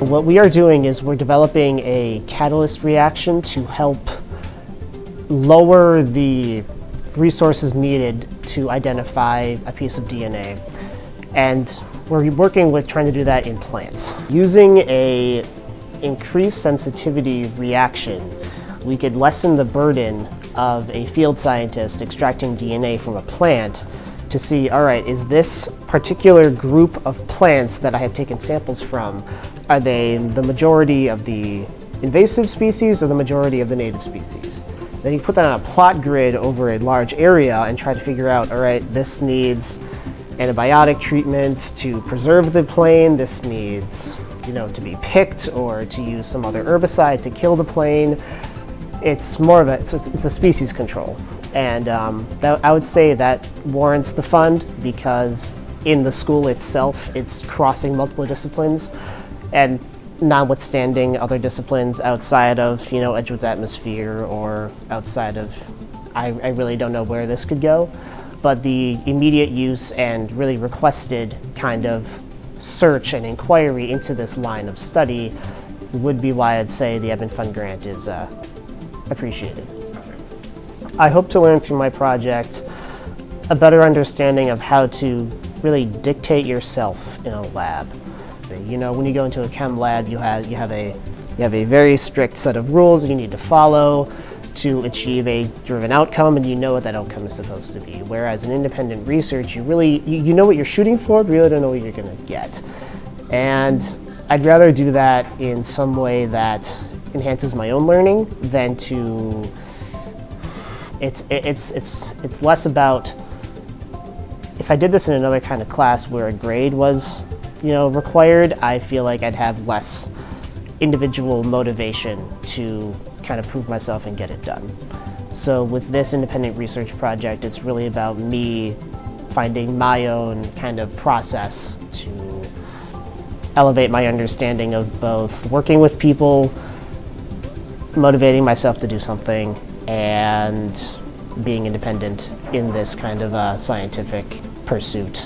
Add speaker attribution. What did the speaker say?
Speaker 1: What we are doing is we're developing a catalyst reaction to help lower the resources needed to identify a piece of DNA. And we're working with trying to do that in plants. Using a increased sensitivity reaction, we could lessen the burden of a field scientist extracting DNA from a plant to see, all right, is this particular group of plants that I have taken samples from, are they the majority of the invasive species or the majority of the native species? Then you put that on a plot grid over a large area and try to figure out, all right, this needs antibiotic treatment to preserve the plane, this needs, to be picked or to use some other herbicide to kill the plane. It's more of it's a species control. And I would say that warrants the fund because in the school itself, it's crossing multiple disciplines and notwithstanding other disciplines outside of, Edgewood's atmosphere or outside of, I really don't know where this could go. But the immediate use and really requested kind of search and inquiry into this line of study would be why I'd say the Ebben Fund grant is appreciated. I hope to learn through my project a better understanding of how to really dictate yourself in a lab. When you go into a chem lab, you have a very strict set of rules you need to follow to achieve a driven outcome, and you know what that outcome is supposed to be. Whereas in independent research, you know what you're shooting for, but you really don't know what you're going to get. And I'd rather do that in some way that enhances my own learning than to. It's less about. If I did this in another kind of class where a grade was, required, I feel like I'd have less individual motivation to kind of prove myself and get it done. So with this independent research project, it's really about me finding my own kind of process to elevate my understanding of both working with people, motivating myself to do something, and being independent in this kind of scientific pursuit.